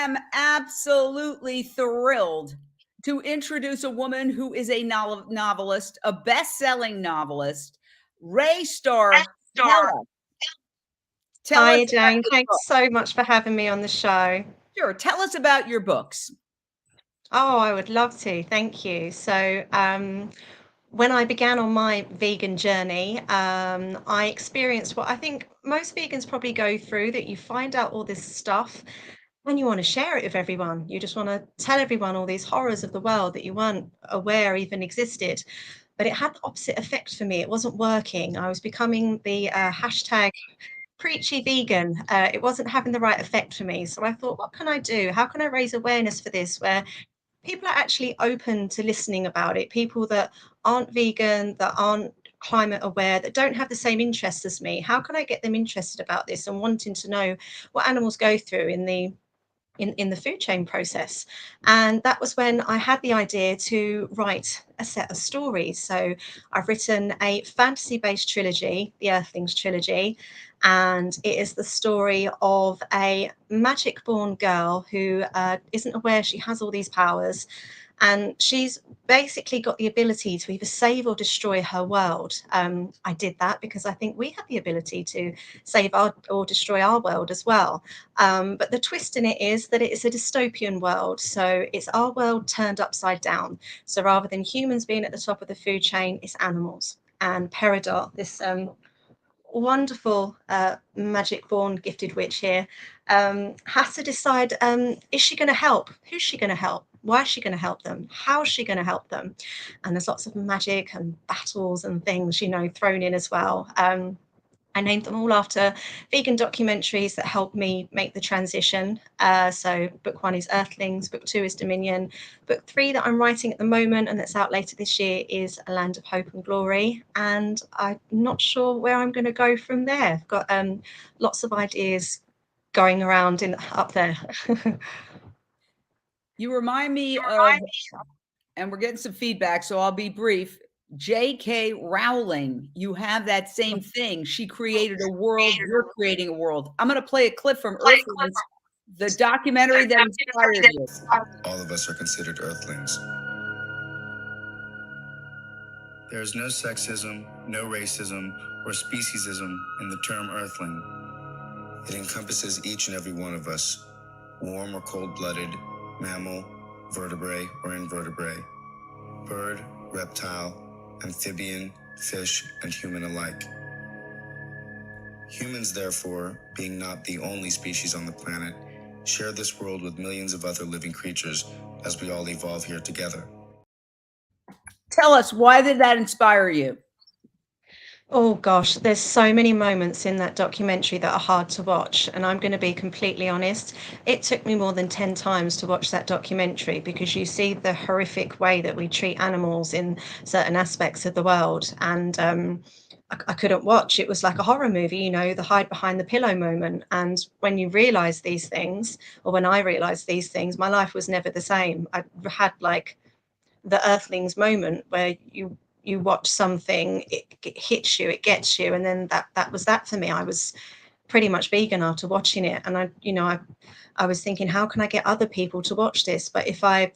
am absolutely thrilled to introduce a woman who is a novelist, a best-selling novelist, Ray Starr. Tell us Hi, about Jane. your book. Thanks so much for having me on the show. Sure. Tell us about your books. Oh, I would love to. Thank you. When I began on my vegan journey, I experienced what I think most vegans probably go through, that you find out all this stuff and you want to share it with everyone. You just want to tell everyone all these horrors of the world that you weren't aware even existed. But it had the opposite effect for me. It wasn't working. I was becoming the hashtag preachy vegan. It wasn't having the right effect for me. So I thought, what can I do? How can I raise awareness for this where people are actually open to listening about it? People that aren't vegan, that aren't climate aware, that don't have the same interests as me. How can I get them interested about this and wanting to know what animals go through in the food chain process? And that was when I had the idea to write a set of stories. So I've written a fantasy-based trilogy, the Earthlings trilogy, and it is the story of a magic-born girl who isn't aware she has all these powers, and she's basically got the ability to either save or destroy her world. I did that because I think we have the ability to save or destroy our world as well. But the twist in it is that it is a dystopian world. So it's our world turned upside down. So rather than humans being at the top of the food chain, it's animals. And Peridot, this wonderful magic born gifted witch here, has to decide, is she going to help? Who's she going to help? Why is she going to help them? How is she going to help them? And there's lots of magic and battles and things, thrown in as well. I named them all after vegan documentaries that helped me make the transition. So book 1 is Earthlings, book 2 is Dominion, book 3 that I'm writing at the moment and that's out later this year is A Land of Hope and Glory. And I'm not sure where I'm going to go from there. I've got lots of ideas going around up there. You remind me of, and we're getting some feedback, so I'll be brief. J.K. Rowling, you have that same thing. She created a world. You're creating a world. I'm going to play a clip from Earthlings, the documentary that inspired you. All of us are considered Earthlings. There is no sexism, no racism, or speciesism in the term Earthling. It encompasses each and every one of us, warm or cold-blooded, mammal, vertebrate or invertebrate, bird, reptile, amphibian, fish, and human alike. Humans, therefore, being not the only species on the planet, share this world with millions of other living creatures as we all evolve here together. Tell us, why did that inspire you? Oh gosh, there's so many moments in that documentary that are hard to watch. And I'm going to be completely honest, it took me more than 10 times to watch that documentary because you see the horrific way that we treat animals in certain aspects of the world. And I couldn't watch. It was like a horror movie, the hide behind the pillow moment. And when you realize these things, or when I realized these things, my life was never the same. I had like the Earthlings moment where you watch something, it hits you, it gets you, and then that was that for me. I was pretty much vegan after watching it, and I was thinking, how can I get other people to watch this? But if I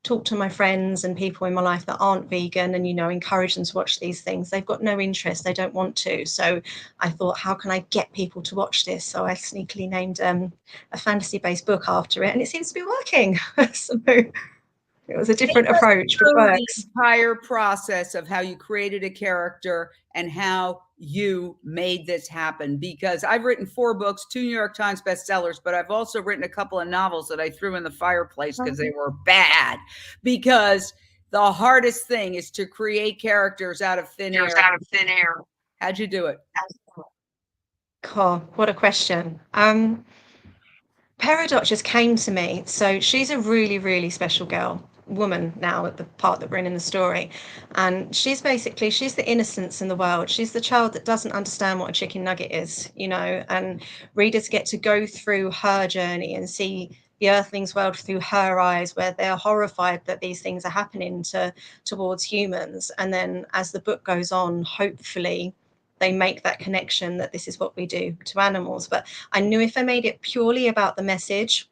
talk to my friends and people in my life that aren't vegan and encourage them to watch these things, they've got no interest, they don't want to. So I thought, how can I get people to watch this? So I sneakily named a fantasy-based book after it, and it seems to be working. So it was a different approach, but it works. The entire process of how you created a character and how you made this happen, because I've written 4 books, 2 New York Times bestsellers, but I've also written a couple of novels that I threw in the fireplace because they were bad. Because the hardest thing is to create characters out of thin air. How'd you do it? Oh, what a question. Peridot just came to me. So she's a really, really special woman now at the part that we're in the story. And she's the innocence in the world. She's the child that doesn't understand what a chicken nugget is, and readers get to go through her journey and see the Earthlings world through her eyes, where they're horrified that these things are happening towards humans. And then as the book goes on, hopefully they make that connection that this is what we do to animals. But I knew if I made it purely about the message,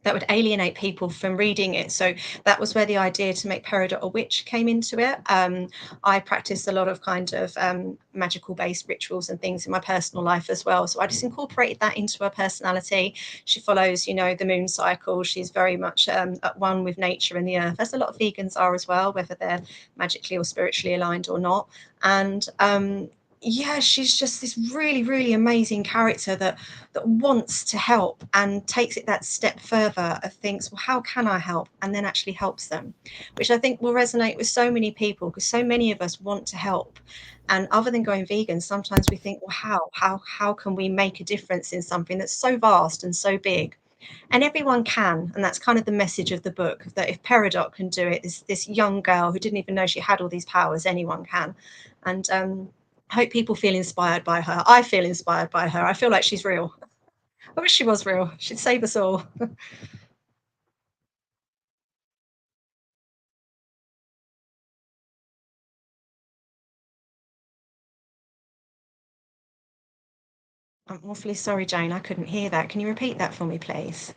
that would alienate people from reading it. So that was where the idea to make Peridot a witch came into it. I practiced a lot of kind of magical based rituals and things in my personal life as well. So I just incorporated that into her personality. She follows, you know, the moon cycle. She's very much at one with nature and the earth, as a lot of vegans are as well, whether they're magically or spiritually aligned or not. And yeah, she's just this really, really amazing character that wants to help and takes it that step further of thinks, well, how can I help? And then actually helps them, which I think will resonate with so many people, because so many of us want to help. And other than going vegan, sometimes we think, well, how can we make a difference in something that's so vast and so big? And everyone can. And that's kind of the message of the book, that if Peridot can do it, this young girl who didn't even know she had all these powers, anyone can. And I hope people feel inspired by her. I feel inspired by her. I feel like she's real. I wish she was real. She'd save us all. I'm awfully sorry, Jane. I couldn't hear that. Can you repeat that for me, please?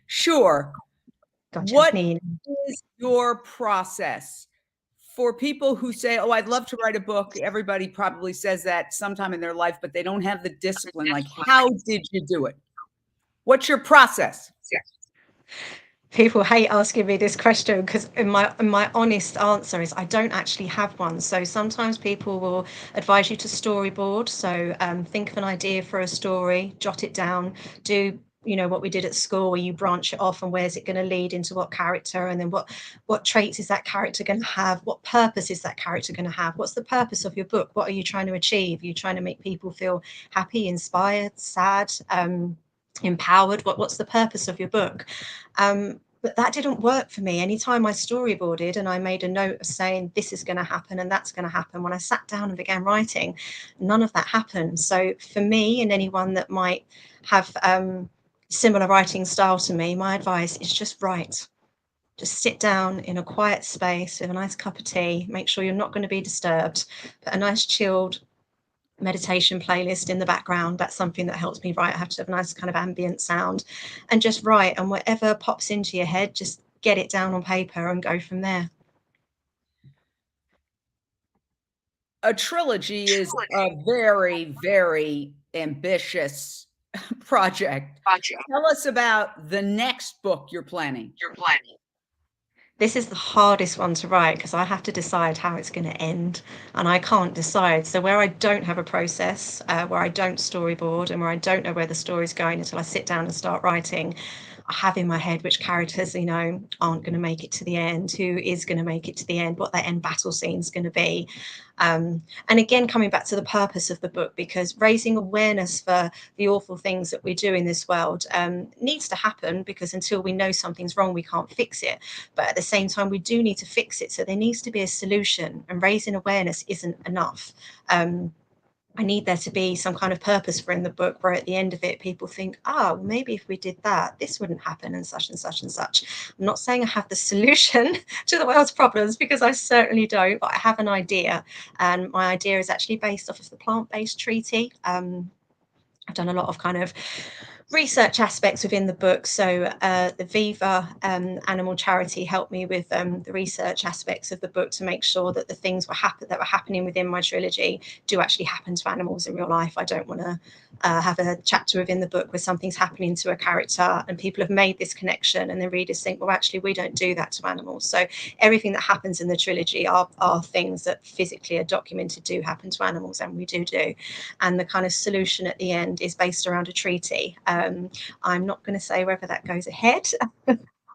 Sure. Gotcha. What Neil. is your process for people who say, oh, I'd love to write a book? Everybody probably says that sometime in their life, but they don't have the discipline. Like, how did you do it? What's your process? People hate asking me this question, because my honest answer is I don't actually have one. So sometimes people will advise you to storyboard. So think of an idea for a story, jot it down, do, you know, what we did at school, where you branch it off and where's it going to lead into what character, and then what traits is that character going to have, what purpose is that character going to have, what's the purpose of your book, what are you trying to achieve? Are you trying to make people feel happy, inspired, sad, empowered? What's the purpose of your book? But that didn't work for me. Anytime I storyboarded and I made a note of saying this is going to happen and that's going to happen, when I sat down and began writing, none of that happened. So for me and anyone that might have similar writing style to me, my advice is just write. Just sit down in a quiet space with a nice cup of tea. Make sure you're not going to be disturbed. Put a nice chilled meditation playlist in the background. That's something that helps me write. I have to have a nice kind of ambient sound, and just write, and whatever pops into your head, just get it down on paper and go from there. A trilogy is a very, very ambitious project. Tell us about the next book you're planning. This is the hardest one to write, because I have to decide how it's going to end, and I can't decide. So where I don't have a process, where I don't storyboard, and where I don't know where the story's going until I sit down and start writing, I have in my head which characters, you know, aren't going to make it to the end, who is going to make it to the end, what that end battle scene is going to be. And again, coming back to the purpose of the book, because raising awareness for the awful things that we do in this world needs to happen, because until we know something's wrong, we can't fix it. But at the same time, we do need to fix it. So there needs to be a solution, and raising awareness isn't enough. I need there to be some kind of purpose for in the book, where at the end of it, people think, well, maybe if we did that, this wouldn't happen, and such and such and such. I'm not saying I have the solution to the world's problems, because I certainly don't, but I have an idea. And my idea is actually based off of the plant-based treaty. I've done a lot of kind of research aspects within the book. So the Viva animal charity helped me with the research aspects of the book, to make sure that the things that were happening within my trilogy do actually happen to animals in real life. I don't want to have a chapter within the book where something's happening to a character and people have made this connection, and the readers think, well, actually, we don't do that to animals. So everything that happens in the trilogy are things that physically are documented do happen to animals, and we do. And the kind of solution at the end is based around a treaty. I'm not going to say whether that goes ahead,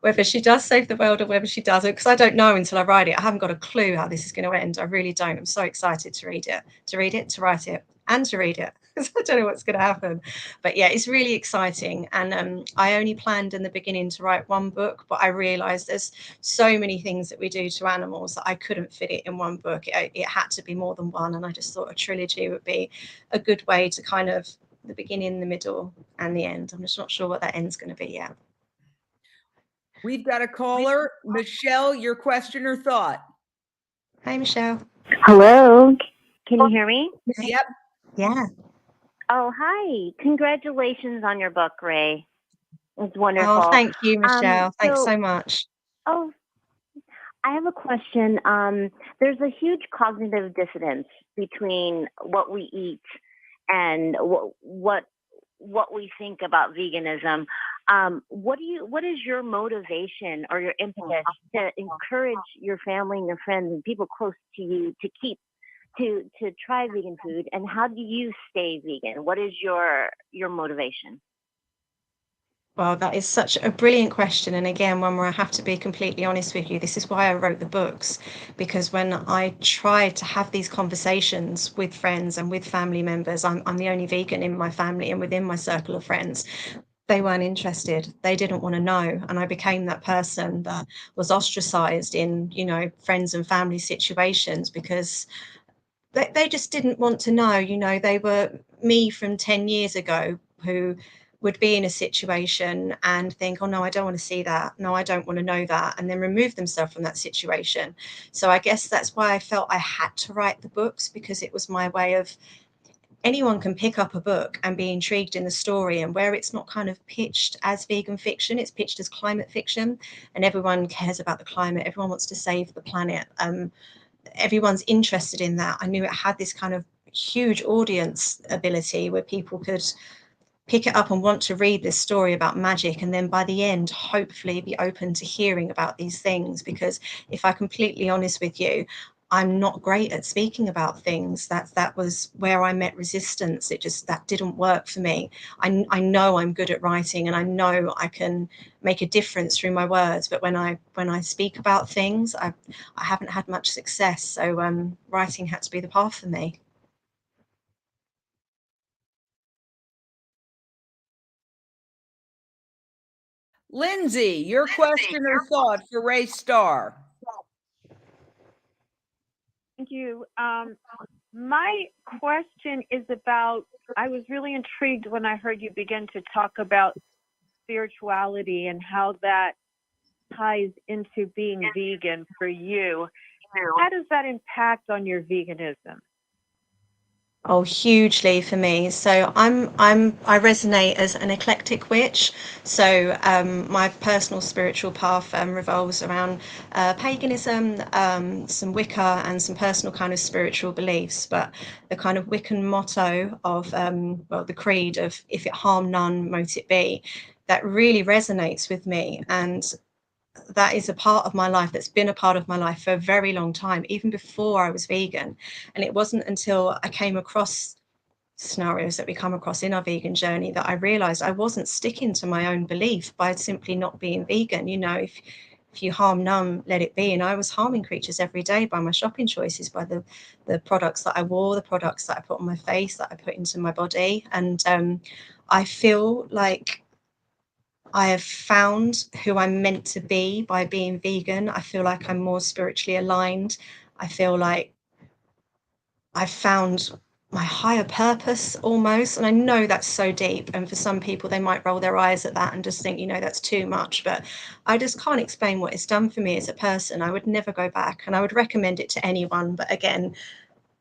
whether she does save the world or whether she doesn't, because I don't know until I write it. I haven't got a clue how this is going to end. I really don't. I'm so excited to read it, to write it, and to read it, because I don't know what's going to happen. But yeah, it's really exciting. And I only planned in the beginning to write one book, but I realized there's so many things that we do to animals that I couldn't fit it in one book. It had to be more than one. And I just thought a trilogy would be a good way to kind of the beginning, the middle, and the end. I'm just not sure what that end's going to be yet. We've got a caller. Michelle, your question or thought? Hi, Michelle. Hello. Can you hear me? Yep. Yeah. Oh, hi. Congratulations on your book, Ray. It's Oh, wonderful. thank you, Michelle. Thanks So, so much. oh, I have a question. There's a huge cognitive dissonance between what we eat and what we think about veganism. What is your motivation or your impetus to encourage your family and your friends and people close to you to keep to try vegan food? And how do you stay vegan? What is your motivation? Well, that is such a brilliant question. And again, one where I have to be completely honest with you. This is why I wrote the books, because when I tried to have these conversations with friends and with family members, I'm the only vegan in my family and within my circle of friends. They weren't interested. They didn't want to know. And I became that person that was ostracized in, friends and family situations because they just didn't want to know. They were me from 10 years ago who would be in a situation and think, oh no, I don't want to see that, no, I don't want to know that, and then remove themselves from that situation. So I guess that's why I felt I had to write the books, because it was my way of, anyone can pick up a book and be intrigued in the story, and where it's not kind of pitched as vegan fiction, it's pitched as climate fiction, and everyone cares about the climate, everyone wants to save the planet, everyone's interested in that. I knew it had this kind of huge audience ability where people could pick it up and want to read this story about magic, and then by the end hopefully be open to hearing about these things. Because if I'm completely honest with you, I'm not great at speaking about things. That was where I met resistance. That didn't work for me. I know I'm good at writing and I know I can make a difference through my words, but when I speak about things, I haven't had much success. So writing had to be the path for me. Lindsay, your question or thought for Ray Starr? Thank you. My question is about, I was really intrigued when I heard you begin to talk about spirituality and how that ties into being vegan for you. How does that impact on your veganism? Oh, hugely for me. So I resonate as an eclectic witch. So my personal spiritual path revolves around paganism, some Wicca, and some personal kind of spiritual beliefs. But the kind of Wiccan motto of the creed of "If it harm none, mote it be," that really resonates with me. And that is a part of my life that's been a part of my life for a very long time, even before I was vegan. And it wasn't until I came across scenarios that we come across in our vegan journey that I realized I wasn't sticking to my own belief by simply not being vegan. If you harm none, let it be. And I was harming creatures every day by my shopping choices, by the products that I wore, the products that I put on my face, that I put into my body. And I feel like I have found who I'm meant to be by being vegan. I feel like I'm more spiritually aligned. I feel like I've found my higher purpose almost. And I know that's so deep. And for some people, they might roll their eyes at that and just think, that's too much. But I just can't explain what it's done for me as a person. I would never go back, and I would recommend it to anyone. But again,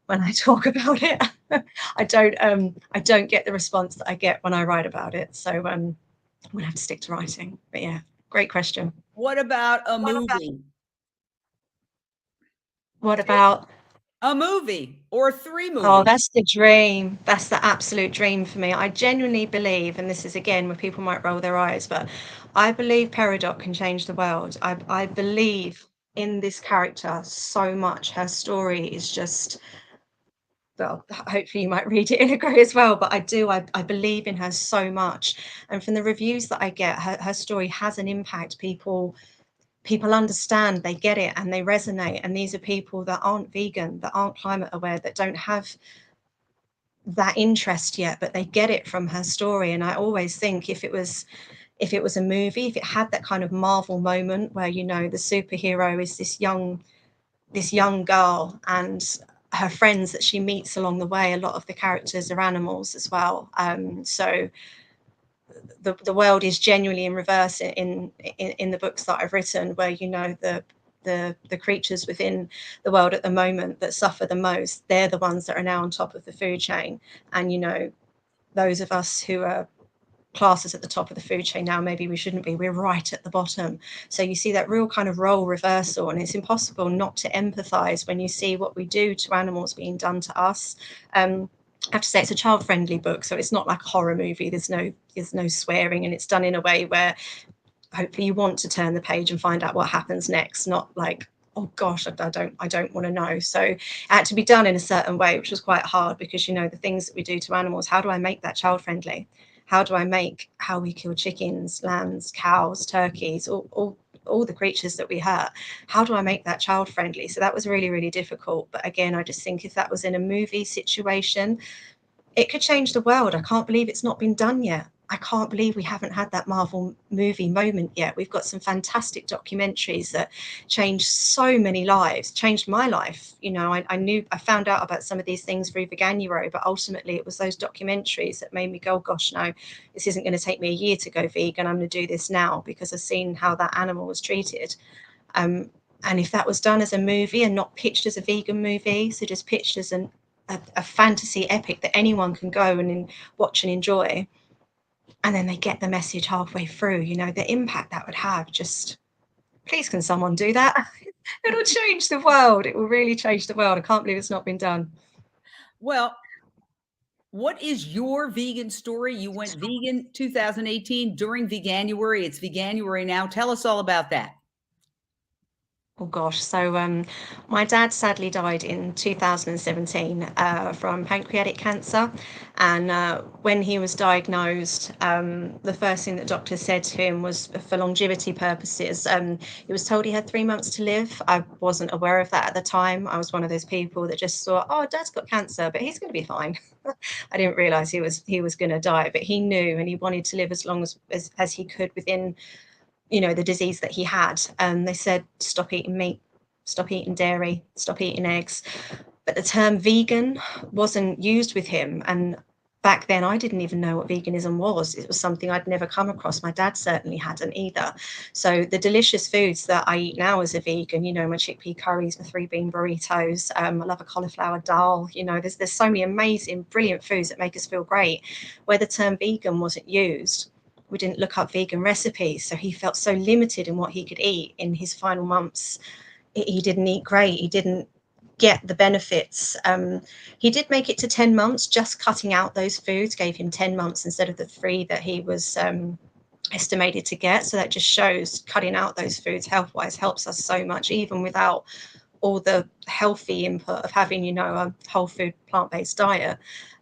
when I talk about it, I don't get the response that I get when I write about it. So I'm gonna have to stick to writing. But yeah, great question. What about a movie? What about, A movie or 3 oh, movies? that's the dream. That's the absolute dream for me. I genuinely believe, and this is again where people might roll their eyes, but I believe Peridot can change the world. I believe in this character so much. Her story is just, well, hopefully you might read it and agree as well, but I do. I believe in her so much. And from the reviews that I get, her story has an impact. People understand, they get it, and they resonate. And these are people that aren't vegan, that aren't climate aware, that don't have that interest yet, but they get it from her story. And I always think if it was a movie, if it had that kind of Marvel moment where the superhero is this young girl, and her friends that she meets along the way, a lot of the characters are animals as well. So the world is genuinely in reverse in the books that I've written, where the creatures within the world at the moment that suffer the most, they're the ones that are now on top of the food chain. And those of us who are classes at the top of the food chain now, maybe we shouldn't be, we're right at the bottom. So you see that real kind of role reversal, and it's impossible not to empathize when you see what we do to animals being done to us. I have to say it's a child-friendly book, so it's not like a horror movie. There's no swearing, and it's done in a way where hopefully you want to turn the page and find out what happens next, not like, oh gosh, I don't want to know. So it had to be done in a certain way, which was quite hard, because, you know, the things that we do to animals, how do I make that child friendly? How do I make how we kill chickens, lambs, cows, turkeys, all the creatures that we hurt? How do I make that child friendly? So that was really, really difficult. But again, I just think if that was in a movie situation, it could change the world. I can't believe it's not been done yet. I can't believe we haven't had that Marvel movie moment yet. We've got some fantastic documentaries that changed so many lives, changed my life. You know, I found out about some of these things through Veganuary, but ultimately it was those documentaries that made me go, gosh, no, this isn't going to take me a year to go vegan. I'm going to do this now because I've seen how that animal was treated. And if that was done as a movie and not pitched as a vegan movie, so just pitched as a fantasy epic that anyone can go and watch and enjoy, and then they get the message halfway through, you know, the impact that would have, just please can someone do that? It'll change the world. It will really change the world. I can't believe it's not been done. Well, what is your vegan story? You went vegan 2018 during Veganuary. It's Veganuary now. Tell us all about that. Oh gosh, so my dad sadly died in 2017 from pancreatic cancer, and when he was diagnosed, the first thing that doctors said to him was for longevity purposes. He was told he had 3 months to live. I wasn't aware of that at the time. I was one of those people that just thought, oh, Dad's got cancer, but he's going to be fine. I didn't realize he was going to die, but he knew, and he wanted to live as long as he could within, you know, the disease that he had. They said, stop eating meat, stop eating dairy, stop eating eggs. But the term vegan wasn't used with him. And back then, I didn't even know what veganism was. It was something I'd never come across. My dad certainly hadn't either. So the delicious foods that I eat now as a vegan, you know, my chickpea curries, my 3-bean burritos, I love a cauliflower dal. You know, there's so many amazing, brilliant foods that make us feel great. Where the term vegan wasn't used, we didn't look up vegan recipes, so he felt so limited in what he could eat in his final months. He didn't eat great. He didn't get the benefits. He did make it to 10 months. Just cutting out those foods gave him 10 months instead of the 3 that he was estimated to get. So that just shows cutting out those foods health-wise helps us so much, even without all the healthy input of having, you know, a whole food plant-based diet.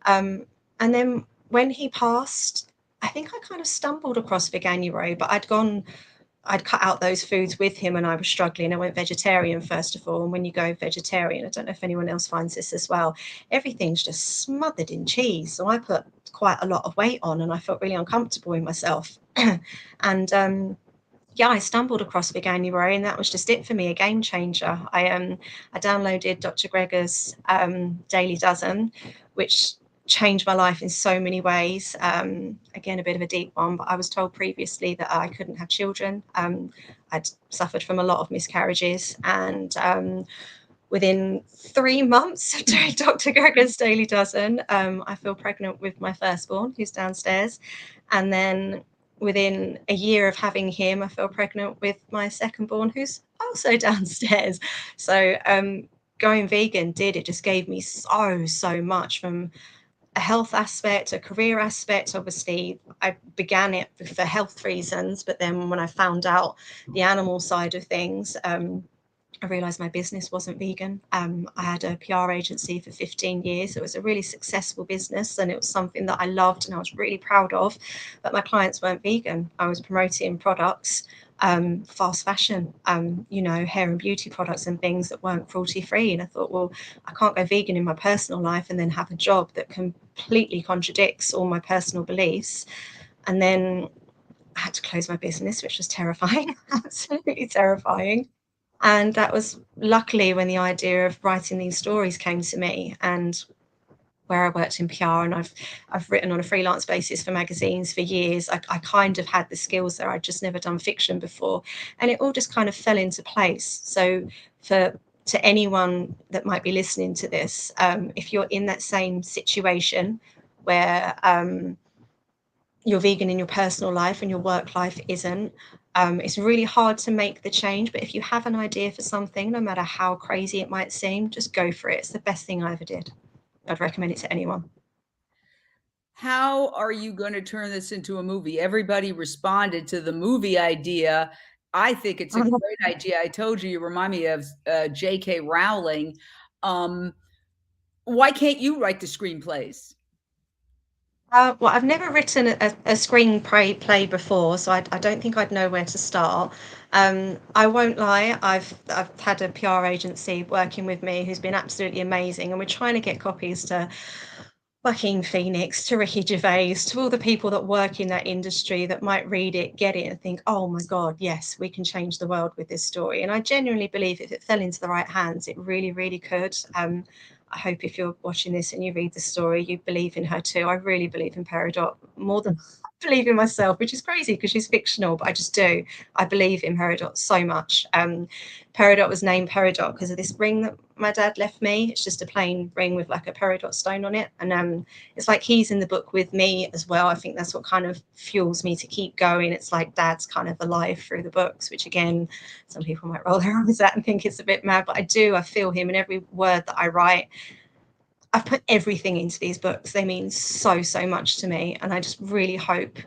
And then when he passed, I think I kind of stumbled across Veganuary, but I'd cut out those foods with him and I was struggling. I went vegetarian first of all. And when you go vegetarian, I don't know if anyone else finds this as well, everything's just smothered in cheese. So I put quite a lot of weight on and I felt really uncomfortable in myself. And yeah, I stumbled across Veganuary and that was just it for me, a game changer. I downloaded Dr. Greger's Daily Dozen, which changed my life in so many ways. Again, a bit of a deep one, but I was told previously that I couldn't have children. I'd suffered from a lot of miscarriages, and within 3 months of doing Dr. Greger's Daily Dozen, I feel pregnant with my firstborn, who's downstairs. And then within a year of having him, I feel pregnant with my secondborn, who's also downstairs. So going vegan it just gave me so much, from a health aspect, a career aspect. Obviously, I began it for health reasons, but then when I found out the animal side of things, I realized my business wasn't vegan. I had a PR agency for 15 years. It was a really successful business and it was something that I loved and I was really proud of, but my clients weren't vegan. I was promoting products, fast fashion, you know, hair and beauty products and things that weren't cruelty free. And I thought, well, I can't go vegan in my personal life and then have a job that completely contradicts all my personal beliefs. And then I had to close my business, which was terrifying, absolutely terrifying. And that was luckily when the idea of writing these stories came to me, and where I worked in PR and I've written on a freelance basis for magazines for years. I kind of had the skills there. I'd just never done fiction before. And it all just kind of fell into place. So to anyone that might be listening to this, if you're in that same situation where you're vegan in your personal life and your work life isn't. It's really hard to make the change, but if you have an idea for something, no matter how crazy it might seem, just go for it. It's the best thing I ever did. I'd recommend it to anyone. How are you going to turn this into a movie? Everybody responded to the movie idea. I think it's a great idea. I told you, you remind me of J.K. Rowling. Why can't you write the screenplays? Well, I've never written a screenplay before, so I don't think I'd know where to start. I won't lie, I've had a PR agency working with me who's been absolutely amazing, and we're trying to get copies to Joaquin Phoenix, to Ricky Gervais, to all the people that work in that industry that might read it, get it, and think, oh my God, yes, we can change the world with this story. And I genuinely believe if it fell into the right hands, it really, really could. I hope if you're watching this and you read the story, you believe in her too. I really believe in Peridot more than I believe in myself, which is crazy because she's fictional, but I just do. I believe in Peridot so much. Peridot was named Peridot because of this ring that my dad left me. It's just a plain ring with like a peridot stone on it. And it's like he's in the book with me as well. I think that's what kind of fuels me to keep going. It's like dad's kind of alive through the books, which again, some people might roll their eyes at and think it's a bit mad, but I do. I feel him in every word that I write. I've put everything into these books. They mean so, so much to me. And I just really hope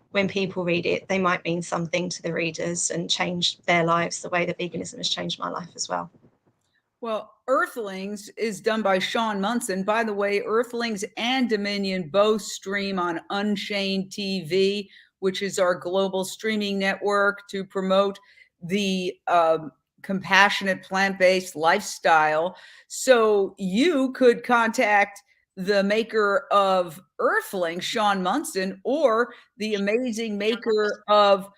when people read it, they might mean something to the readers and change their lives the way that veganism has changed my life as well. Well, Earthlings is done by Sean Munson. By the way, Earthlings and Dominion both stream on Unchained TV, which is our global streaming network to promote the compassionate plant-based lifestyle. So you could contact the maker of Earthling, Sean Munson, or the amazing maker of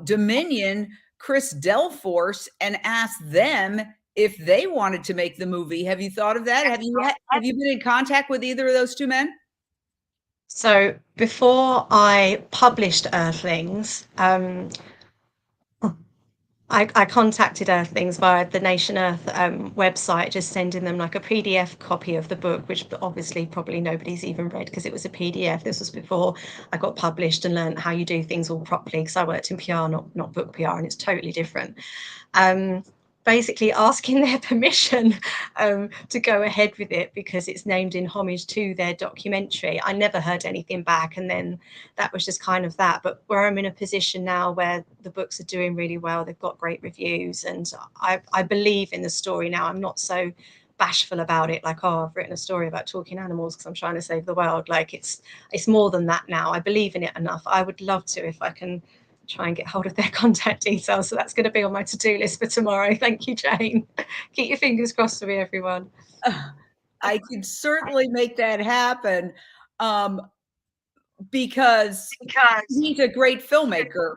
Dominion, Chris Delforce, and ask them if they wanted to make the movie. Have you thought of that? Have you been in contact with either of those two men? So before I published Earthlings, I contacted Earthlings via the Nation Earth website, just sending them like a PDF copy of the book, which obviously probably nobody's even read because it was a PDF. This was before I got published and learned how you do things all properly, because I worked in PR, not book PR, and it's totally different. Basically asking their permission to go ahead with it because it's named in homage to their documentary. I never heard anything back, and then that was just kind of that. But where I'm in a position now where the books are doing really well, they've got great reviews, and I believe in the story now. I'm not so bashful about it, like, oh, I've written a story about talking animals because I'm trying to save the world. Like it's more than that now. I believe in it enough. I would love to, if I can try and get hold of their contact details. So that's going to be on my to-do list for tomorrow. Thank you, Jane. Keep your fingers crossed for me, everyone. I could certainly make that happen because he's a great filmmaker.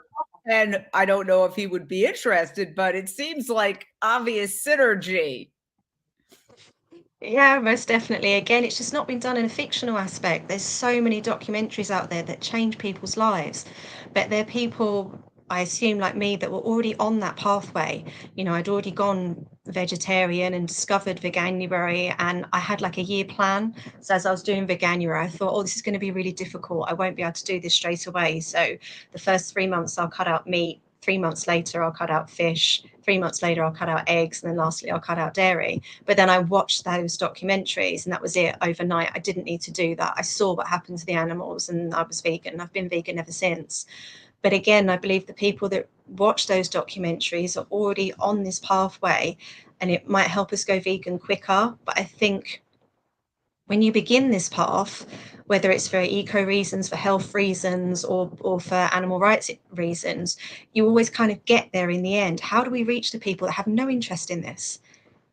And I don't know if he would be interested, but it seems like obvious synergy. Yeah, most definitely. Again, it's just not been done in a fictional aspect. There's so many documentaries out there that change people's lives, but they're people, I assume, like me, that were already on that pathway. You know, I'd already gone vegetarian and discovered Veganuary, and I had like a year plan. So as I was doing Veganuary, I thought, oh, this is going to be really difficult. I won't be able to do this straight away. So the first 3 months I'll cut out meat. 3 months later, I'll cut out fish. 3 months later, I'll cut out eggs. And then lastly, I'll cut out dairy. But then I watched those documentaries, and that was it overnight. I didn't need to do that. I saw what happened to the animals, and I was vegan. I've been vegan ever since. But again, I believe the people that watch those documentaries are already on this pathway, and it might help us go vegan quicker. But I think when you begin this path, whether it's for eco reasons, for health reasons, or for animal rights reasons, you always kind of get there in the end. How do we reach the people that have no interest in this?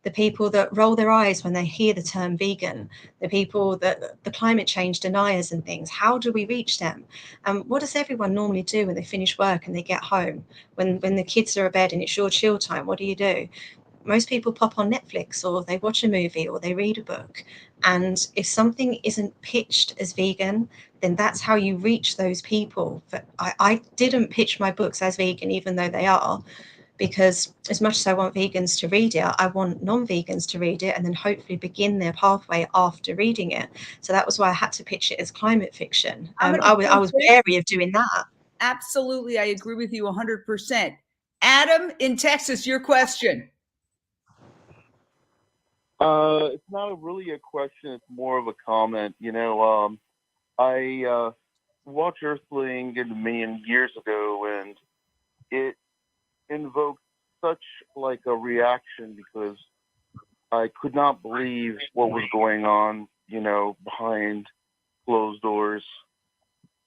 The people that roll their eyes when they hear the term vegan, the people that the climate change deniers and things, how do we reach them? And what does everyone normally do when they finish work and they get home? When the kids are abed and it's your chill time, what do? Most people pop on Netflix, or they watch a movie, or they read a book. And if something isn't pitched as vegan, then that's how you reach those people. But I didn't pitch my books as vegan, even though they are. because as much as I want vegans to read it, I want non-vegans to read it and then hopefully begin their pathway after reading it. So that was why I had to pitch it as climate fiction. I was wary of doing that. Absolutely, I agree with you 100%. Adam in Texas, your question. It's not really a question, it's more of a comment. I watched Earthling and Dominion years ago, and it invoked such like a reaction because I could not believe what was going on, behind closed doors.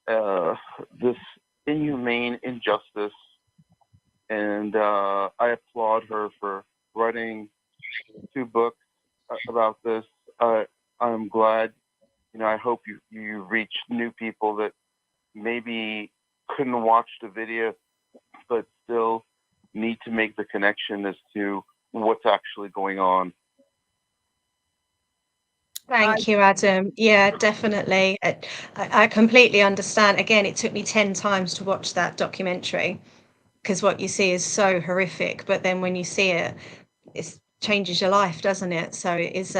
This inhumane injustice, and I applaud her for writing 2 books about this. I'm glad. I hope you reach new people that maybe couldn't watch the video, but still need to make the connection as to what's actually going on. Thank you, Adam. Yeah, definitely. I completely understand. Again, it took me 10 times to watch that documentary because what you see is so horrific. But then when you see it, it changes your life, doesn't it? So it is,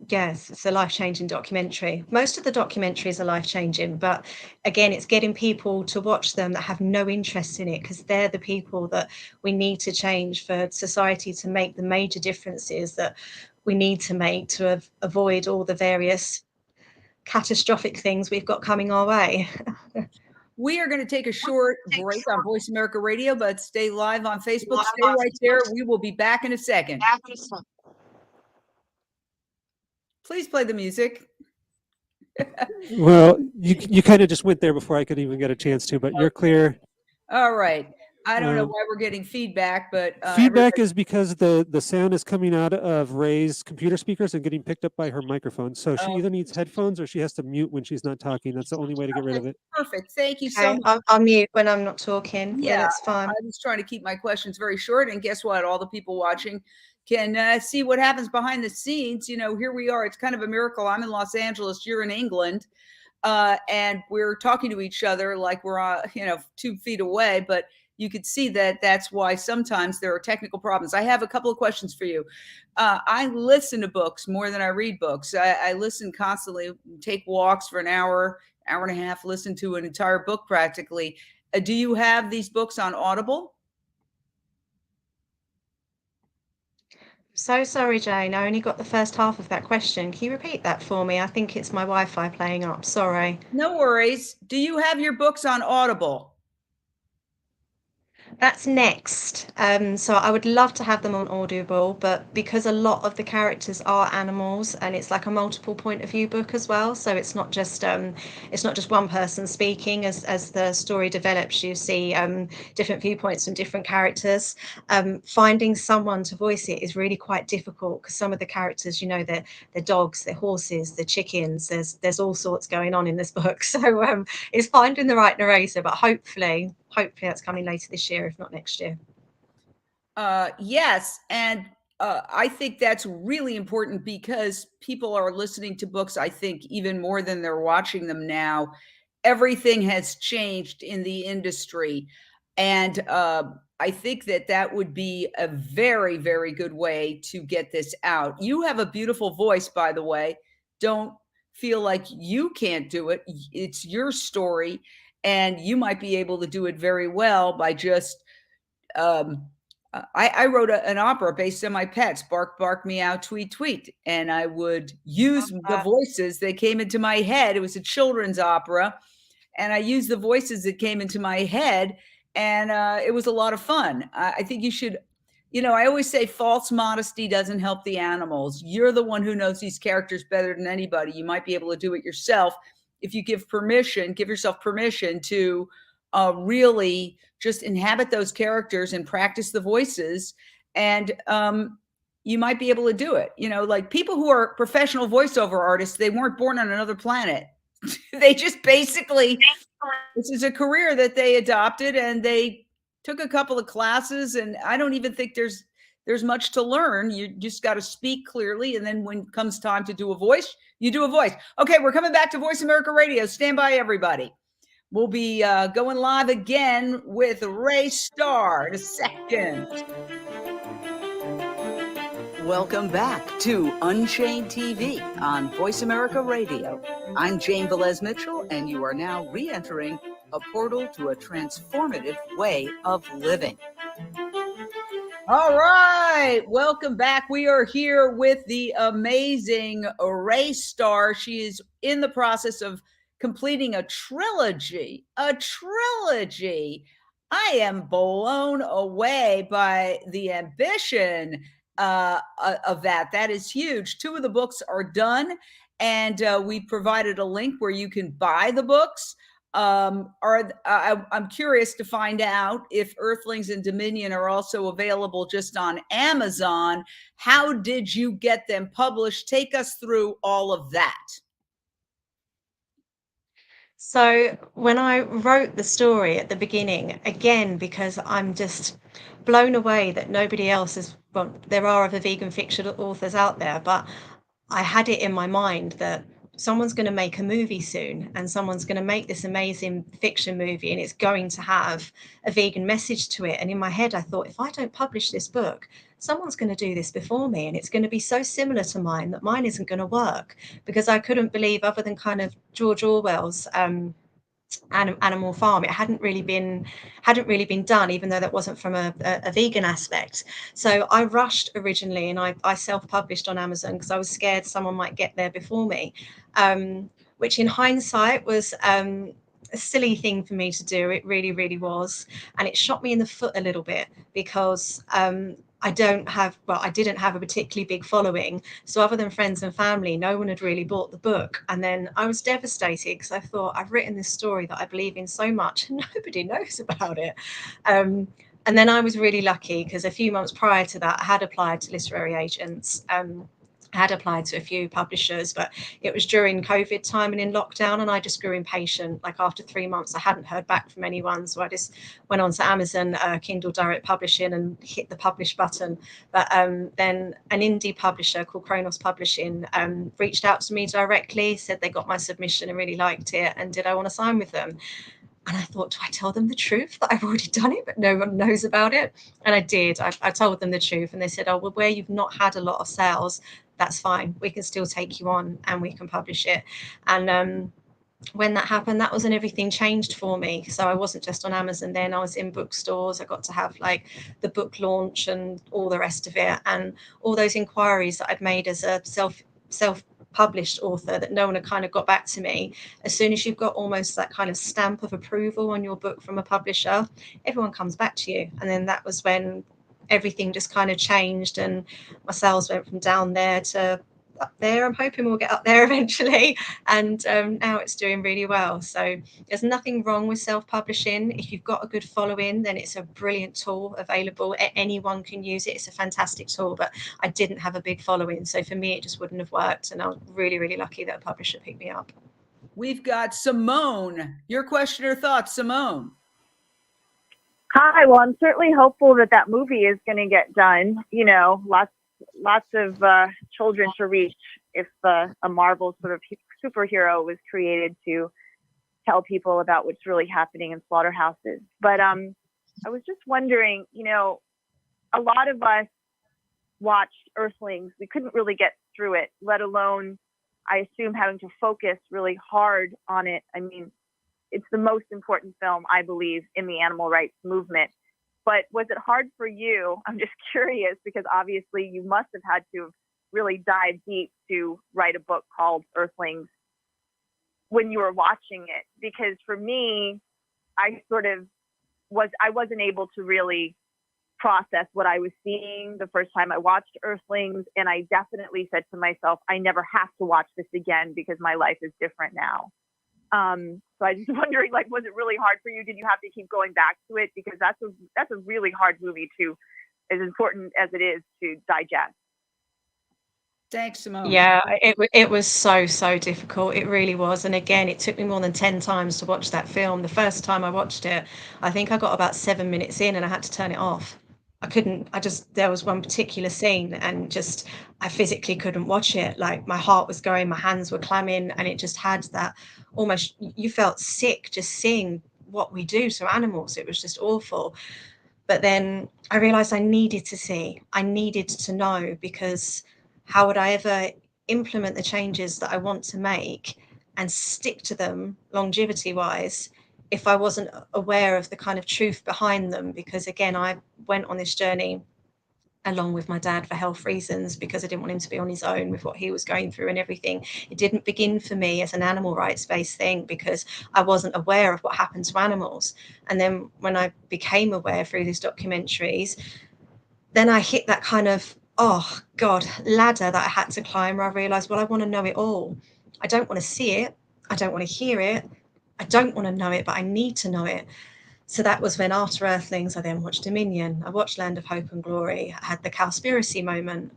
yes, it's a life-changing documentary. Most of the documentaries are life-changing, but again, it's getting people to watch them that have no interest in it because they're the people that we need to change for society to make the major differences that we need to make to avoid all the various catastrophic things we've got coming our way. We are going to take a short break on Voice America Radio, but stay live on Facebook. Stay right there. We will be back in a second. Please play the music. Well, you kind of just went there before I could even get a chance to, but you're clear. All right. I don't know why we're getting feedback, but feedback is because the sound is coming out of Ray's computer speakers and getting picked up by her microphone. So she either needs headphones or she has to mute when she's not talking. That's the only way to get rid of it. Perfect. Thank you so much. I'll mute when I'm not talking. Yeah, that's fine. I was trying to keep my questions very short, and guess what? All the people watching can see what happens behind the scenes. Here we are. It's kind of a miracle. I'm in Los Angeles. You're in England. And we're talking to each other like we're 2 feet away, but you could see that that's why sometimes there are technical problems. I have a couple of questions for you. I listen to books more than I read books. I listen constantly, take walks for an hour and a half, listen to an entire book practically. Do you have these books on Audible? So sorry, Jane. I only got the first half of that question. Can you repeat that for me? I think it's my Wi-Fi playing up. Sorry. No worries. Do you have your books on Audible? That's next. So I would love to have them on Audible, but because a lot of the characters are animals and it's like a multiple point of view book as well. So it's not just one person speaking. As the story develops, you see different viewpoints from different characters. Finding someone to voice it is really quite difficult because some of the characters, they're dogs, they're horses, they're chickens. There's all sorts going on in this book. So it's finding the right narrator, but hopefully that's coming later this year, if not next year. Yes. And I think that's really important because people are listening to books, I think, even more than they're watching them now. Everything has changed in the industry. And I think that would be a very, very good way to get this out. You have a beautiful voice, by the way. Don't feel like you can't do it. It's your story. And you might be able to do it very well by just, I wrote an opera based on my pets, bark, bark, meow, tweet, tweet. And I would use the voices that came into my head. It was a children's opera. And I used the voices that came into my head. And it was a lot of fun. I think you should, I always say false modesty doesn't help the animals. You're the one who knows these characters better than anybody. You might be able to do it yourself. If you give yourself permission to really just inhabit those characters and practice the voices, and you might be able to do it. Like people who are professional voiceover artists, they weren't born on another planet. They just basically, this is a career that they adopted, and they took a couple of classes, and I don't even think there's much to learn. You just got to speak clearly. And then when it comes time to do a voice, you do a voice. Okay, we're coming back to Voice America Radio. Stand by, everybody. We'll be going live again with Ray Starr in a second. Welcome back to Unchained TV on Voice America Radio. I'm Jane Velez Mitchell, and you are now re-entering a portal to a transformative way of living. All right, welcome back. We are here with the amazing Ray Starr. She is in the process of completing a trilogy. I am blown away by the ambition of that. That is huge. 2 of the books are done, and we provided a link where you can buy the books. I'm curious to find out if Earthlings and Dominion are also available just on Amazon. How did you get them published? Take us through all of that. So when I wrote the story at the beginning, again, because I'm just blown away that nobody else is, well, there are other vegan fiction authors out there, but I had it in my mind that someone's going to make a movie soon, and someone's going to make this amazing fiction movie, and it's going to have a vegan message to it. And in my head, I thought, if I don't publish this book, someone's going to do this before me, and it's going to be so similar to mine that mine isn't going to work, because I couldn't believe, other than kind of George Orwell's Animal Farm, it hadn't really been done, even though that wasn't from a vegan aspect. So I rushed originally, and I self-published on Amazon because I was scared someone might get there before me, which in hindsight was a silly thing for me to do. It really was, and it shot me in the foot a little bit, because I didn't have a particularly big following. So other than friends and family, no one had really bought the book. And then I was devastated, because I thought, I've written this story that I believe in so much, and nobody knows about it. And then I was really lucky, because a few months prior to that, I had applied to literary agents. I had applied to a few publishers, but it was during COVID time and in lockdown, and I just grew impatient. Like after 3 months, I hadn't heard back from anyone. So I just went on to Amazon, Kindle Direct Publishing, and hit the publish button. But then an indie publisher called Kronos Publishing reached out to me directly, said they got my submission and really liked it, and did I want to sign with them? And I thought, do I tell them the truth that I've already done it, but no one knows about it? And I did. I told them the truth, and they said, oh, well, where you've not had a lot of sales, that's fine. We can still take you on, and we can publish it. And when that happened, that was when everything changed for me. So I wasn't just on Amazon then, I was in bookstores. I got to have like the book launch and all the rest of it. And all those inquiries that I'd made as a self-published author that no one had kind of got back to me. As soon as you've got almost that kind of stamp of approval on your book from a publisher, everyone comes back to you. And then that was when everything just kind of changed, and my sales went from down there to up there. I'm hoping we'll get up there eventually, and now it's doing really well. So there's nothing wrong with self-publishing. If you've got a good following, then it's a brilliant tool available. Anyone can use it. It's a fantastic tool, but I didn't have a big following, so for me it just wouldn't have worked, and I was really lucky that a publisher picked me up. We've got Simone. Your question or thoughts, Simone? Hi. Well, I'm certainly hopeful that movie is going to get done. You know, lots of children to reach if a Marvel sort of superhero was created to tell people about what's really happening in slaughterhouses. But I was just wondering, you know, a lot of us watched Earthlings. We couldn't really get through it, let alone, I assume, having to focus really hard on it. I mean, it's the most important film, I believe, in the animal rights movement. But was it hard for you? I'm just curious, because obviously you must have had to really dive deep to write a book called Earthlings when you were watching it. Because for me, I wasn't able to really process what I was seeing the first time I watched Earthlings. And I definitely said to myself, I never have to watch this again because my life is different now. So I was just wondering, like, was it really hard for you? Did you have to keep going back to it? Because that's a really hard movie to, as important as it is, to digest. Thanks, Simone. Yeah, it was so difficult. It really was. And again, it took me more than 10 times to watch that film. The first time I watched it, I think I got about 7 minutes in and I had to turn it off. there was one particular scene and just, I physically couldn't watch it. Like my heart was going, my hands were clamming, and it just had that almost, you felt sick just seeing what we do to animals. It was just awful. But then I realized I needed to see, I needed to know, because how would I ever implement the changes that I want to make and stick to them longevity wise if I wasn't aware of the kind of truth behind them? Because again, I went on this journey along with my dad for health reasons, because I didn't want him to be on his own with what he was going through and everything. It didn't begin for me as an animal rights based thing because I wasn't aware of what happened to animals. And then when I became aware through these documentaries, then I hit that kind of, oh God, ladder that I had to climb, where I realized, well, I want to know it all. I don't want to see it. I don't want to hear it. I don't want to know it, but I need to know it. So that was when, after Earthlings, I then watched Dominion. I watched Land of Hope and Glory. I had the Cowspiracy moment.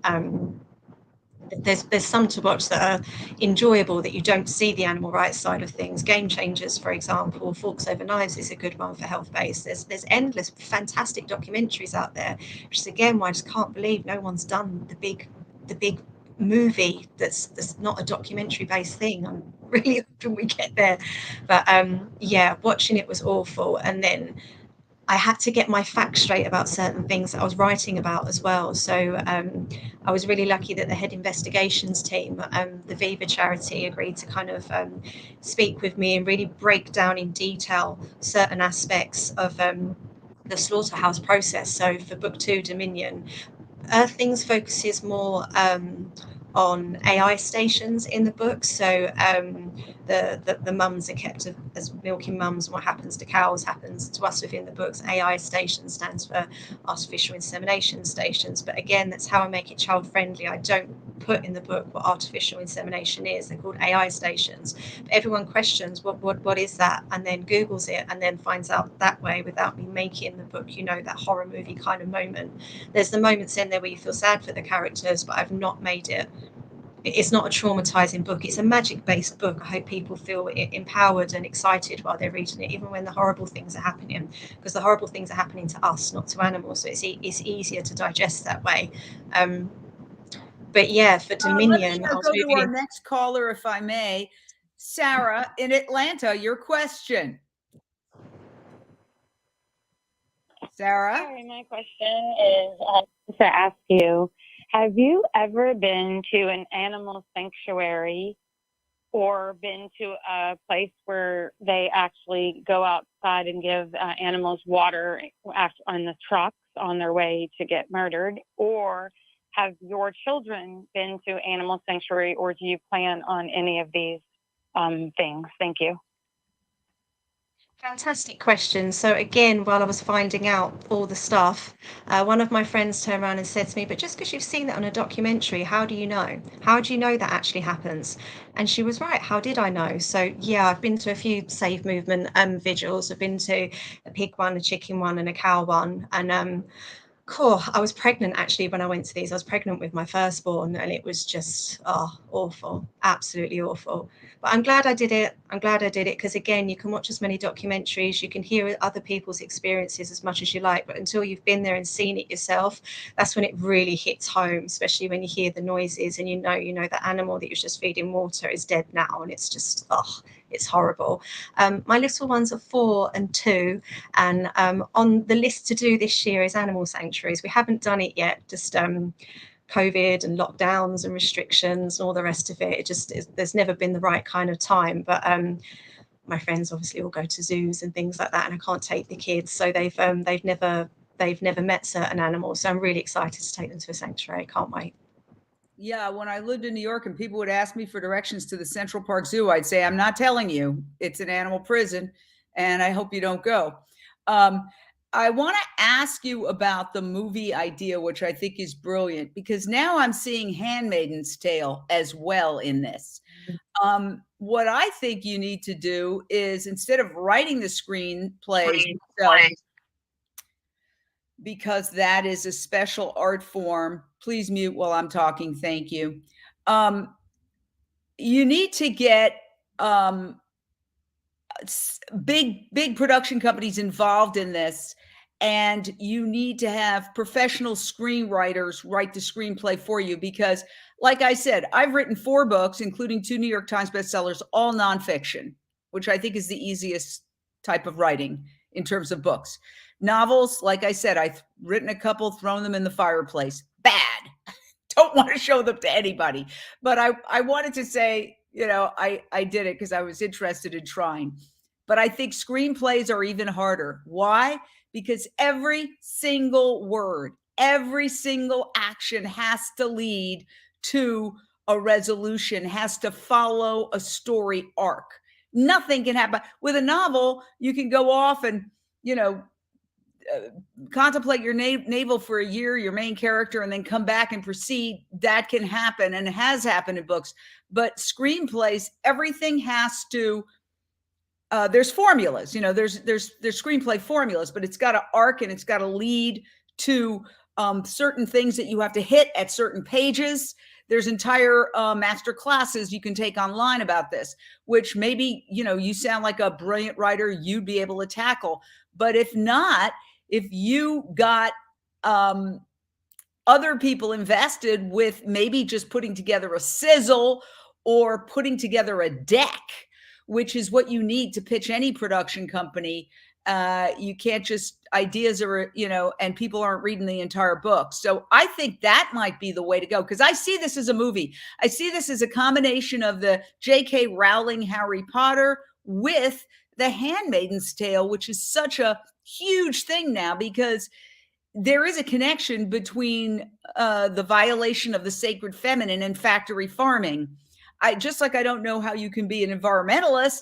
There's some to watch that are enjoyable, that you don't see the animal rights side of things. Game Changers, for example, Forks Over Knives is a good one for health based. There's endless fantastic documentaries out there, which is again why I just can't believe no one's done the big movie that's not a documentary based thing. I'm really hoping we get there. But yeah, watching it was awful. And then I had to get my facts straight about certain things that I was writing about as well. So I was really lucky that the head investigations team, the Viva charity, agreed to kind of speak with me and really break down in detail certain aspects of the slaughterhouse process. So for book 2, Dominion, Earthlings focuses more on AI stations in the book. So the mums are kept as milking mums, and what happens to cows happens to us within the books. AI station stands for artificial insemination stations. But again, that's how I make it child friendly. I don't put in the book what artificial insemination is. They're called AI stations. But everyone questions what is that, and then Googles it and then finds out that way without me making the book, that horror movie kind of moment. There's the moments in there where you feel sad for the characters, but I've not made it. It's not a traumatizing book. It's a magic based book. I hope people feel empowered and excited while they're reading it, even when the horrible things are happening, because the horrible things are happening to us, not to animals. So it's easier to digest that way. But yeah, for Dominion, Let me go to our next caller, if I may. Sarah in Atlanta, your question. Sarah? Sorry, my question is to ask you, have you ever been to an animal sanctuary or been to a place where they actually go outside and give animals water on the trucks on their way to get murdered? Or have your children been to animal sanctuary, or do you plan on any of these things? Thank you. Fantastic question. So again, while I was finding out all the stuff, one of my friends turned around and said to me, but just because you've seen that on a documentary, how do you know? How do you know that actually happens? And she was right. How did I know? So yeah, I've been to a few Save Movement vigils. I've been to a pig one, a chicken one, and a cow one. And cool. I was pregnant actually when I went to these. I was pregnant with my firstborn, and it was just awful, absolutely awful. But I'm glad I did it. I'm glad I did it, because again, you can watch as many documentaries, you can hear other people's experiences as much as you like, but until you've been there and seen it yourself, that's when it really hits home. Especially when you hear the noises and you know the animal that you're just feeding water is dead now, and it's just it's horrible. My little ones are 4 and 2, and on the list to do this year is animal sanctuaries. We haven't done it yet, just COVID and lockdowns and restrictions and all the rest of it. There's never been the right kind of time. But my friends obviously all go to zoos and things like that, and I can't take the kids, so they've never met certain animals. So I'm really excited to take them to a sanctuary. Can't wait. Yeah, when I lived in New York and people would ask me for directions to the Central Park Zoo, I'd say, I'm not telling you. It's an animal prison, and I hope you don't go. I want to ask you about the movie idea, which I think is brilliant, because now I'm seeing Handmaid's Tale as well in this. What I think you need to do is, instead of writing the screenplays yourself, because that is a special art form. Please mute while I'm talking. Thank you. You need to get big production companies involved in this, and you need to have professional screenwriters write the screenplay for you because, like I said, I've written 4 books, including 2 New York Times bestsellers, all nonfiction, which I think is the easiest type of writing in terms of books. Novels, like I said, I've written a couple, thrown them in the fireplace. Bad. Don't want to show them to anybody. But I wanted to say, I did it because I was interested in trying. But I think screenplays are even harder. Why? Because every single word, every single action has to lead to a resolution, has to follow a story arc. Nothing can happen. With a novel, you can go off and, contemplate your navel for a year, your main character, and then come back and proceed. That can happen and has happened in books. But screenplays, everything has to there's formulas, there's screenplay formulas, but it's got to arc and it's got to lead to certain things that you have to hit at certain pages. There's entire master classes you can take online about this, which maybe, you sound like a brilliant writer, you'd be able to tackle. But if not, if you got other people invested with maybe just putting together a sizzle or putting together a deck, which is what you need to pitch any production company. You can't just ideas are, and people aren't reading the entire book. So I think that might be the way to go because I see this as a movie. I see this as a combination of the J.K. Rowling Harry Potter with The Handmaid's Tale, which is such a huge thing now because there is a connection between the violation of the sacred feminine and factory farming. I don't know how you can be an environmentalist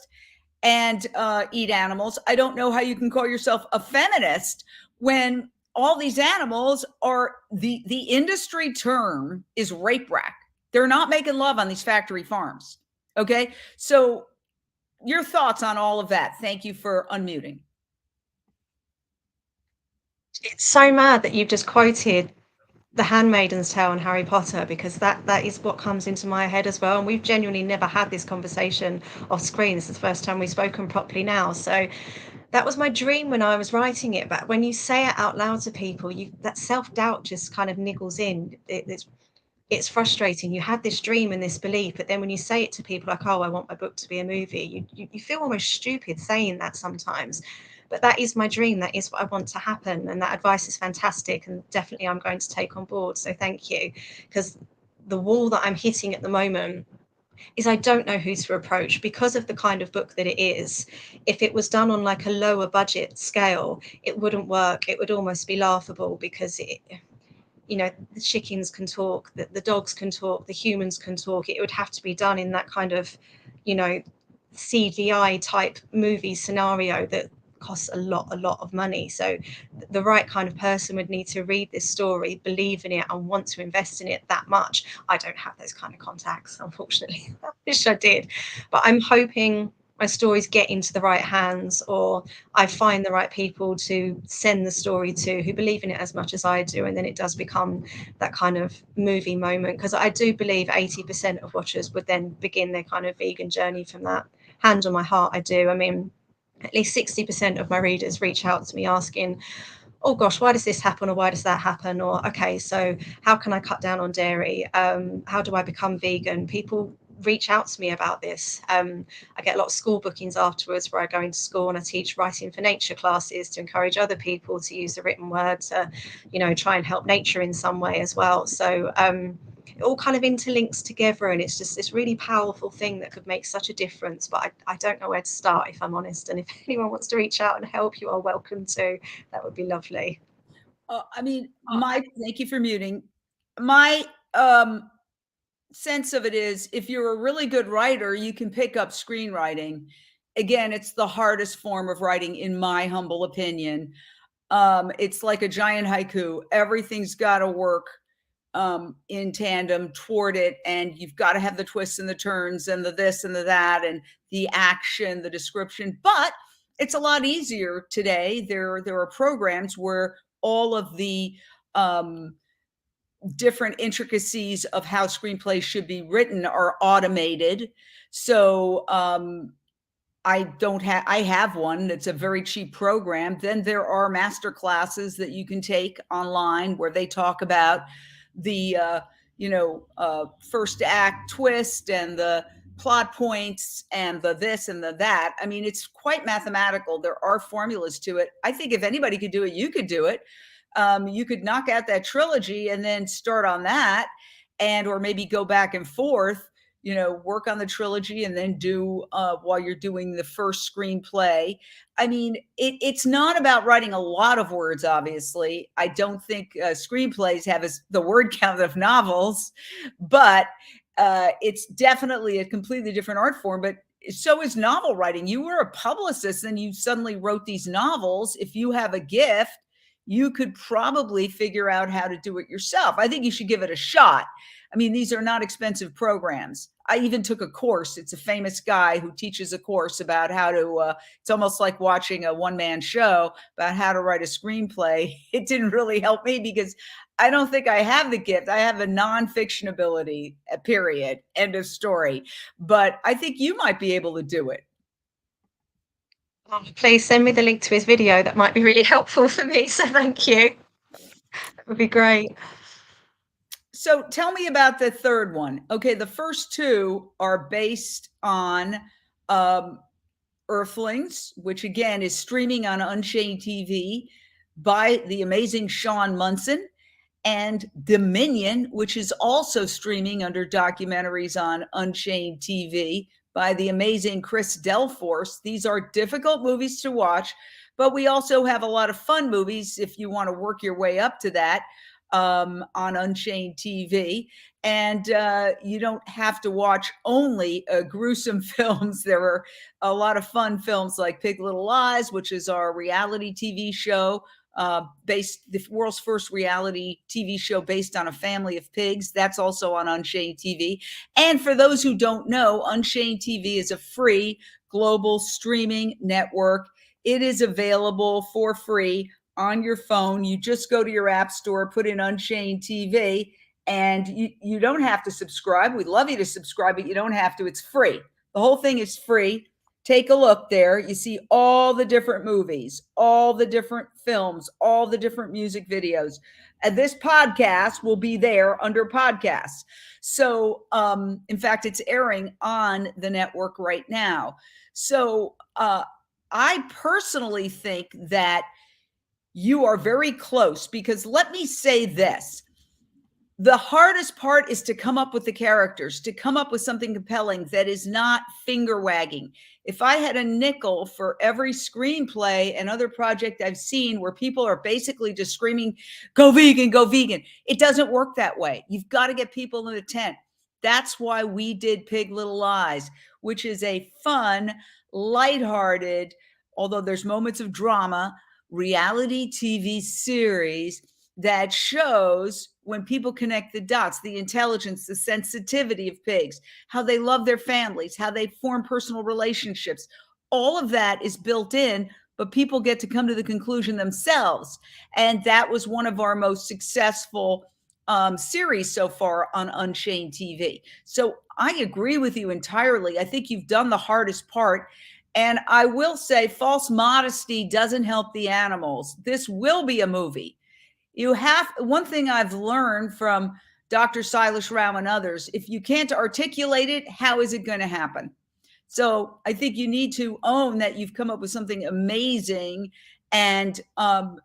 and eat animals. I don't know how you can call yourself a feminist when all these animals are the industry term is rape rack. They're not making love on these factory farms. Okay. So your thoughts on all of that. Thank you for unmuting. It's so mad that you've just quoted The Handmaid's Tale and Harry Potter because that is what comes into my head as well. And we've genuinely never had this conversation off screen. This is the first time we've spoken properly now. So that was my dream when I was writing it. But when you say it out loud to people, that self-doubt just kind of niggles in. It's frustrating. You had this dream and this belief, but then when you say it to people like, oh, I want my book to be a movie, you feel almost stupid saying that sometimes. But that is my dream. That is what I want to happen. And that advice is fantastic. And definitely I'm going to take on board. So thank you. Because the wall that I'm hitting at the moment is I don't know who to approach because of the kind of book that it is. If it was done on like a lower budget scale, it wouldn't work. It would almost be laughable because the chickens can talk, the dogs can talk, the humans can talk. It would have to be done in that kind of, CGI type movie scenario that costs a lot of money. So the right kind of person would need to read this story, believe in it, and want to invest in it that much. I don't have those kind of contacts, unfortunately. I wish I did, but I'm hoping my stories get into the right hands, or I find the right people to send the story to who believe in it as much as I do, and then it does become that kind of movie moment. Because I do believe 80% of watchers would then begin their kind of vegan journey from that. Hand on my heart, I do. I mean, at least 60% of my readers reach out to me asking, oh gosh, why does this happen, or why does that happen, or okay, so how can I cut down on dairy? How do I become vegan? People reach out to me about this. I get a lot of school bookings afterwards where I go into school and I teach writing for nature classes to encourage other people to use the written word to, try and help nature in some way as well. So it all kind of interlinks together, and it's just this really powerful thing that could make such a difference. But I don't know where to start, if I'm honest. And if anyone wants to reach out and help, you are welcome to. That would be lovely. Thank you for muting. My sense of it is if you're a really good writer, you can pick up screenwriting. Again, it's the hardest form of writing, in my humble opinion. It's like a giant haiku. Everything's got to work in tandem toward it, and you've got to have the twists and the turns and the this and the that and the action, the description. But it's a lot easier today. There are programs where all of the different intricacies of how screenplays should be written are automated. So I have one that's a very cheap program. Then there are master classes that you can take online where they talk about the first act twist and the plot points and the this and the that. I mean, it's quite mathematical. There are formulas to it. I think if anybody could do it, you could do it. You could knock out that trilogy and then start on that, and or maybe go back and forth, work on the trilogy and then do while you're doing the first screenplay. I mean, it's not about writing a lot of words, obviously. I don't think screenplays have the word count of novels, but it's definitely a completely different art form. But so is novel writing. You were a publicist and you suddenly wrote these novels. If you have a gift, you could probably figure out how to do it yourself. I think you should give it a shot. I mean, these are not expensive programs. I even took a course. It's a famous guy who teaches a course about how to, it's almost like watching a one-man show about how to write a screenplay. It didn't really help me because I don't think I have the gift. I have a nonfiction ability, period, end of story. But I think you might be able to do it. Oh, please send me the link to his video. That might be really helpful for me. So thank you. That would be great. So tell me about the third one. Okay, the first two are based on Earthlings, which again is streaming on Unchained TV by the amazing Sean Munson, and Dominion, which is also streaming under documentaries on Unchained TV by the amazing Chris Delforce. These are difficult movies to watch, but we also have a lot of fun movies if you want to work your way up to that on Unchained TV. And you don't have to watch only gruesome films. There are a lot of fun films like Big Little Lies, which is our reality TV show, the world's first reality TV show based on a family of pigs. That's also on Unchained TV. And for those who don't know, Unchained TV is a free global streaming network. It is available for free on your phone. You just go to your app store, put in Unchained TV, and you don't have to subscribe. We'd love you to subscribe, but you don't have to. It's free. The whole thing is free. Take a look there. You see all the different movies, all the different films, all the different music videos. And this podcast will be there under podcasts. So, in fact, it's airing on the network right now. So, I personally think that you are very close, because let me say this. The hardest part is to come up with the characters, to come up with something compelling that is not finger wagging. If I had a nickel for every screenplay and other project I've seen where people are basically just screaming, go vegan, it doesn't work that way. You've got to get people in the tent. That's why we did Big Little Lies, which is a fun, lighthearted, although there's moments of drama, reality TV series that shows when people connect the dots, the intelligence, the sensitivity of pigs, how they love their families, how they form personal relationships. All of that is built in, but people get to come to the conclusion themselves. And that was one of our most successful series so far on Unchained TV. So I agree with you entirely. I think you've done the hardest part. And I will say false modesty doesn't help the animals. This will be a movie. One thing I've learned from Dr. Silas Rao and others, if you can't articulate it, how is it going to happen? So I think you need to own that you've come up with something amazing, and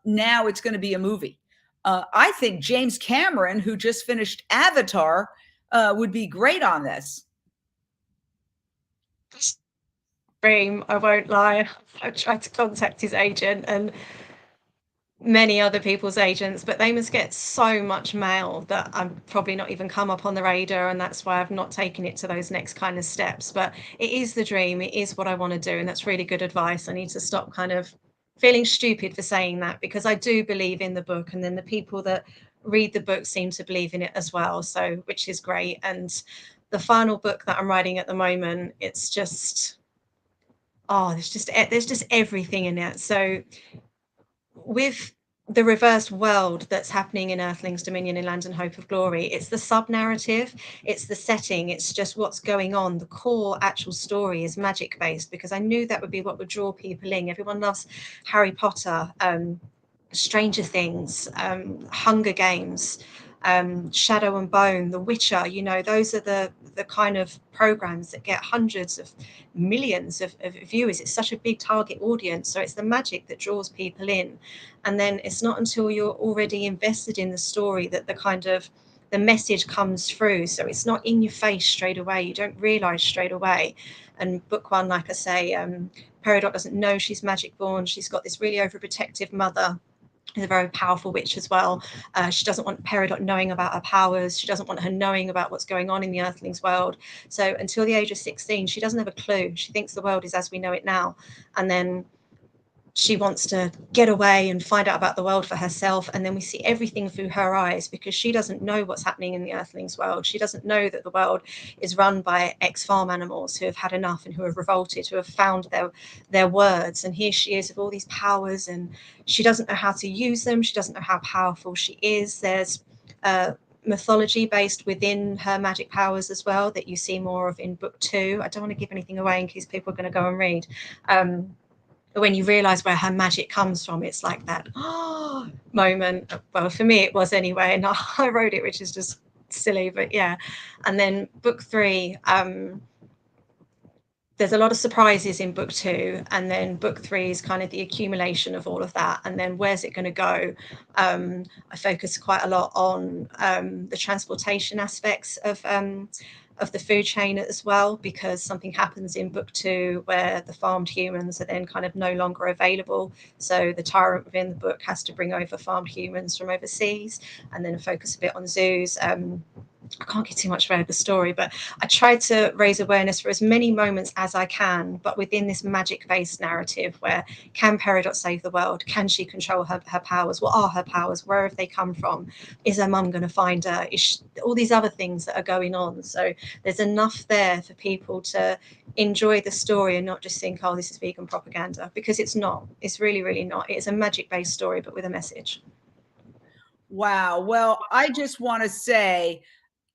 now it's going to be a movie. I think James Cameron, who just finished Avatar, would be great on this. Dream, I won't lie. I've tried to contact his agent and many other people's agents, but they must get so much mail that I'm probably not even come up on the radar, and that's why I've not taken it to those next kind of steps. But it is the dream, it is what I want to do, and that's really good advice. I need to stop kind of feeling stupid for saying that, because I do believe in the book, and then the people that read the book seem to believe in it as well, so which is great. And the final book that I'm writing at the moment, it's just there's just everything in it. So with the reversed world that's happening in Earthlings, Dominion, in Land and Hope of Glory. It's the sub-narrative, it's the setting, it's just what's going on. The core actual story is magic based, because I knew that would be what would draw people in. Everyone loves Harry Potter, Stranger Things, Hunger Games, Shadow and Bone, The Witcher. You know, those are the kind of programs that get hundreds of millions of viewers. It's such a big target audience, so it's the magic that draws people in. And then it's not until you're already invested in the story that the message comes through. So it's not in your face straight away. You don't realize straight away. And book one, like I say, Peridot doesn't know she's magic born. She's got this really overprotective mother, is a very powerful witch as well. She doesn't want Peridot knowing about her powers. She doesn't want her knowing about what's going on in the Earthlings world. So until the age of 16, she doesn't have a clue. She thinks the world is as we know it now. And then she wants to get away and find out about the world for herself. And then we see everything through her eyes, because she doesn't know what's happening in the Earthlings world. She doesn't know that the world is run by ex-farm animals who have had enough and who have revolted, who have found their words. And here she is with all these powers, and she doesn't know how to use them. She doesn't know how powerful she is. There's mythology based within her magic powers as well that you see more of in book 2. I don't want to give anything away in case people are going to go and read. When you realize where her magic comes from, it's like that moment. Well, for me it was anyway, and I wrote it, which is just silly, but yeah. And then book 3, there's a lot of surprises in book 2, and then book 3 is kind of the accumulation of all of that. And then where's it going to go? I focus quite a lot on the transportation aspects of the food chain as well, because something happens in book 2 where the farmed humans are then kind of no longer available. So the tyrant within the book has to bring over farmed humans from overseas, and then focus a bit on zoos. I can't get too much about the story, but I tried to raise awareness for as many moments as I can, but within this magic-based narrative where, can Peridot save the world? Can she control her powers? What are her powers? Where have they come from? Is her mum going to find her? All these other things that are going on. So there's enough there for people to enjoy the story and not just think, oh, this is vegan propaganda, because it's not. It's really, really not. It's a magic-based story, but with a message. Wow. Well, I just want to say,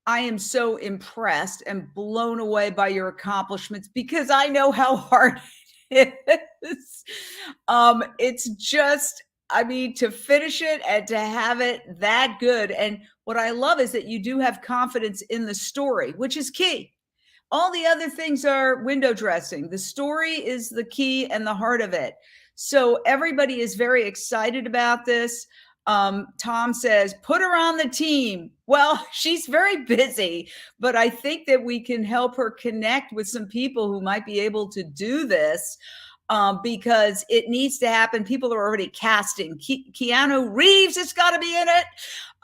I am so impressed and blown away by your accomplishments, because I know how hard it is. It's just, I mean, to finish it and to have it that good. And what I love is that you do have confidence in the story, which is key. All the other things are window dressing. The story is the key and the heart of it. So everybody is very excited about this. Tom says, put her on the team. Well, she's very busy, but I think that we can help her connect with some people who might be able to do this, because it needs to happen. People are already casting. Keanu Reeves has got to be in it.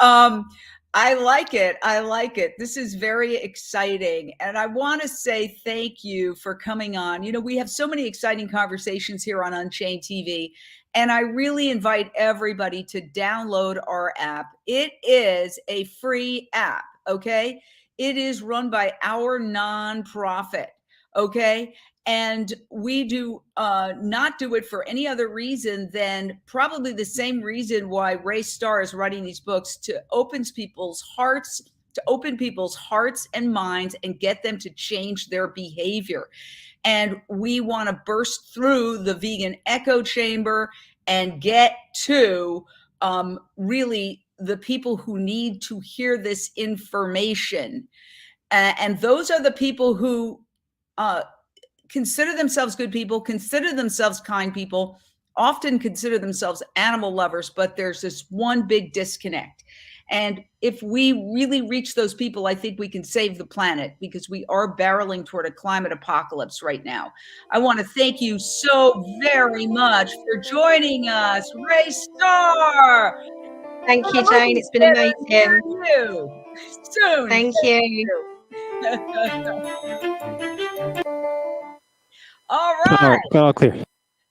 I like it. I like it. This is very exciting. And I want to say thank you for coming on. You know, we have so many exciting conversations here on Unchained TV. And I really invite everybody to download our app. It is a free app, okay? It is run by our nonprofit, okay? And we do not do it for any other reason than probably the same reason why Ray Starr is writing these books, to open people's hearts and minds and get them to change their behavior. And we want to burst through the vegan echo chamber and get to really the people who need to hear this information. And those are the people who consider themselves good people, consider themselves kind people, often consider themselves animal lovers, but there's this one big disconnect. And if we really reach those people, I think we can save the planet, because we are barreling toward a climate apocalypse right now. I want to thank you so very much for joining us, Ray Starr. Thank you, Jane. It's been amazing. You soon. Thank you. All right. All clear.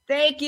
Thank you.